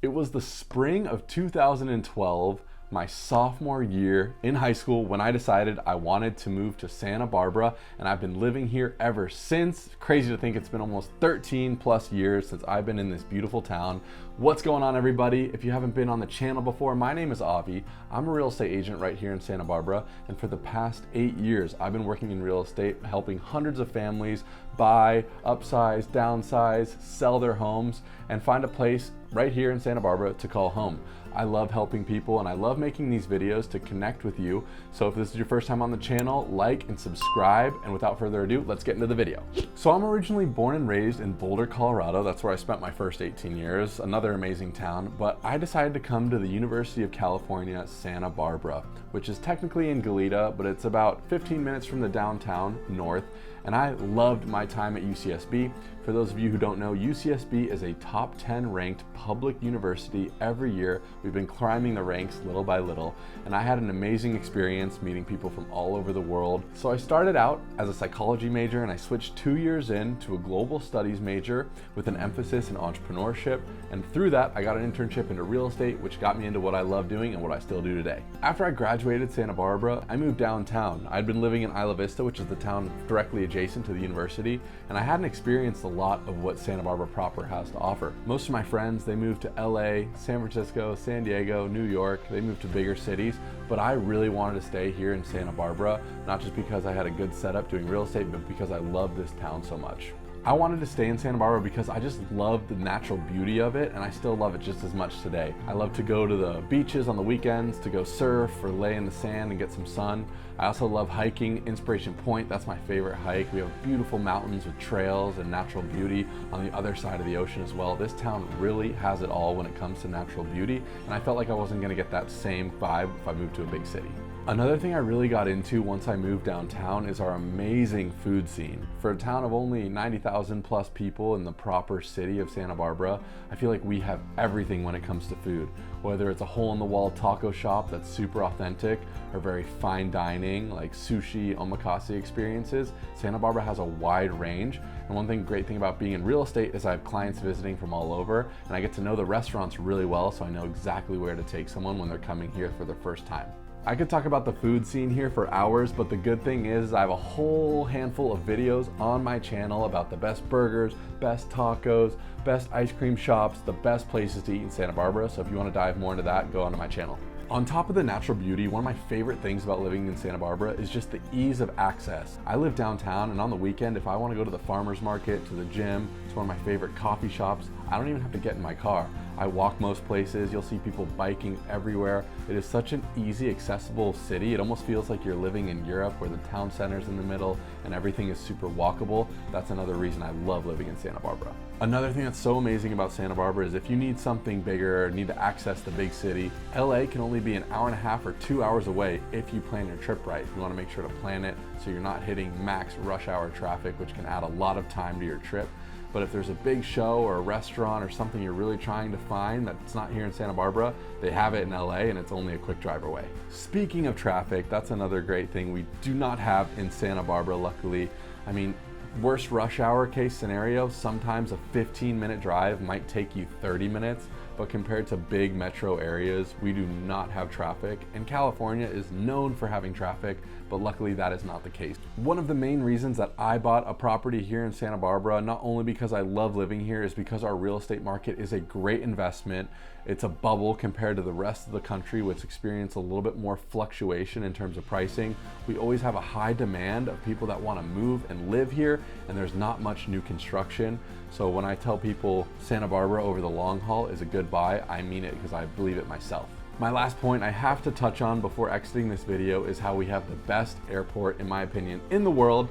It was the spring of 2012, my sophomore year in high school, when I decided I wanted to move to Santa Barbara, and I've been living here ever since. Crazy to think it's been almost 13 plus years since I've been in this beautiful town. What's going on, everybody? If you haven't been on the channel before, my name is Avi. I'm a real estate agent right here in Santa Barbara, and for the past 8 years, I've been working in real estate, helping hundreds of families buy, upsize, downsize, sell their homes, and find a place right here in Santa Barbara to call home. I love helping people, and I love making these videos to connect with you. So if this is your first time on the channel, like and subscribe, and without further ado, let's get into the video. So I'm originally born and raised in Boulder, Colorado. That's where I spent my first 18 years, another amazing town, but I decided to come to the University of California, Santa Barbara, which is technically in Goleta, but it's about 15 minutes from the downtown north. And I loved my time at UCSB. For those of you who don't know, UCSB is a top 10 ranked public university every year. We've been climbing the ranks little by little, and I had an amazing experience meeting people from all over the world. So I started out as a psychology major, and I switched 2 years in to a global studies major with an emphasis in entrepreneurship. And through that, I got an internship into real estate, which got me into what I love doing and what I still do today. After I graduated Santa Barbara, I moved downtown. I'd been living in Isla Vista, which is the town directly adjacent to the university, and I hadn't experienced a lot of what Santa Barbara proper has to offer. Most of my friends, they moved to LA, San Francisco, San Diego, New York. They moved to bigger cities, but I really wanted to stay here in Santa Barbara, not just because I had a good setup doing real estate, but because I love this town so much. I wanted to stay in Santa Barbara because I just love the natural beauty of it, and I still love it just as much today. I love to go to the beaches on the weekends, to go surf or lay in the sand and get some sun. I also love hiking Inspiration Point. That's my favorite hike. We have beautiful mountains with trails and natural beauty on the other side of the ocean as well. This town really has it all when it comes to natural beauty, and I felt like I wasn't gonna get that same vibe if I moved to a big city. Another thing I really got into once I moved downtown is our amazing food scene. For a town of only 90,000 plus people in the proper city of Santa Barbara, I feel like we have everything when it comes to food. Whether it's a hole-in-the-wall taco shop that's super authentic, or very fine dining like sushi, omakase experiences, Santa Barbara has a wide range. And one great thing about being in real estate is I have clients visiting from all over, and I get to know the restaurants really well, so I know exactly where to take someone when they're coming here for their first time. I could talk about the food scene here for hours, but the good thing is I have a whole handful of videos on my channel about the best burgers, best tacos, best ice cream shops, the best places to eat in Santa Barbara. So if you want to dive more into that, go onto my channel. On top of the natural beauty, one of my favorite things about living in Santa Barbara is just the ease of access. I live downtown, and on the weekend, if I want to go to the farmer's market, to the gym, to one of my favorite coffee shops, I don't even have to get in my car. I walk most places. You'll see people biking everywhere. It is such an easy, accessible city. It almost feels like you're living in Europe, where the town center's in the middle and everything is super walkable. That's another reason I love living in Santa Barbara. Another thing that's so amazing about Santa Barbara is if you need something bigger or need to access the big city, LA can only be an hour and a half or 2 hours away if you plan your trip right. You want to make sure to plan it so you're not hitting max rush hour traffic, which can add a lot of time to your trip. But if there's a big show or a restaurant or something you're really trying to find that's not here in Santa Barbara, they have it in LA, and it's only a quick drive away. Speaking of traffic, that's another great thing we do not have in Santa Barbara, luckily. I mean, worst rush hour case scenario, sometimes a 15-minute drive might take you 30 minutes, but compared to big metro areas, we do not have traffic, and California is known for having traffic, but luckily that is not the case. One of the main reasons that I bought a property here in Santa Barbara, not only because I love living here, is because our real estate market is a great investment. It's a bubble compared to the rest of the country, which experience a little bit more fluctuation in terms of pricing. We always have a high demand of people that want to move and live here, and there's not much new construction. So when I tell people Santa Barbara over the long haul is a good buy, I mean it because I believe it myself. My last point I have to touch on before exiting this video is how we have the best airport, in my opinion, in the world.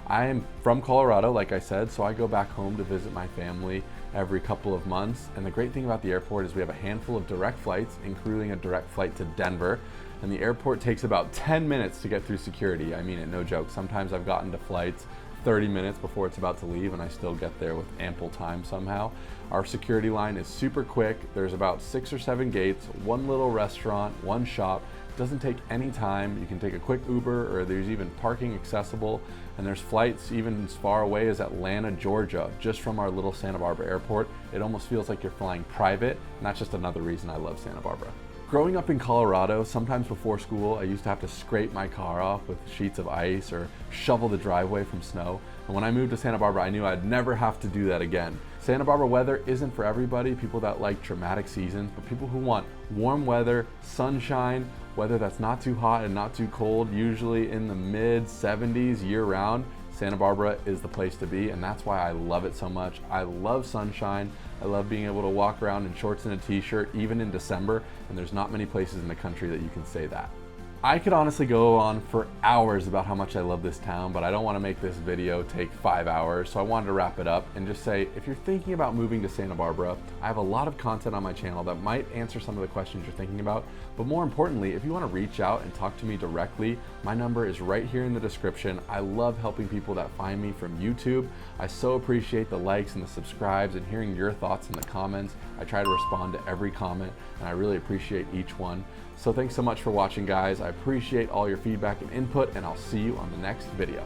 I am from Colorado, like I said, so I go back home to visit my family every couple of months. And the great thing about the airport is we have a handful of direct flights, including a direct flight to Denver. And the airport takes about 10 minutes to get through security. I mean it, no joke. Sometimes I've gotten to flights 30 minutes before it's about to leave, and I still get there with ample time somehow. Our security line is super quick. There's about 6 or 7 gates, one little restaurant, one shop, It doesn't take any time. You can take a quick Uber, or there's even parking accessible, and there's flights even as far away as Atlanta, Georgia, just from our little Santa Barbara airport. It almost feels like you're flying private, and that's just another reason I love Santa Barbara. Growing up in Colorado, sometimes before school, I used to have to scrape my car off with sheets of ice or shovel the driveway from snow. And when I moved to Santa Barbara, I knew I'd never have to do that again. Santa Barbara weather isn't for everybody, people that like dramatic seasons, but people who want warm weather, sunshine, weather that's not too hot and not too cold, usually in the mid 70s year round, Santa Barbara is the place to be, and that's why I love it so much. I love sunshine. I love being able to walk around in shorts and a t-shirt, even in December, and there's not many places in the country that you can say that. I could honestly go on for hours about how much I love this town, but I don't want to make this video take 5 hours, so I wanted to wrap it up and just say, if you're thinking about moving to Santa Barbara, I have a lot of content on my channel that might answer some of the questions you're thinking about, but more importantly, if you want to reach out and talk to me directly, my number is right here in the description. I love helping people that find me from YouTube. I so appreciate the likes and the subscribes and hearing your thoughts in the comments. I try to respond to every comment, and I really appreciate each one. So thanks so much for watching, guys. I appreciate all your feedback and input, and I'll see you on the next video.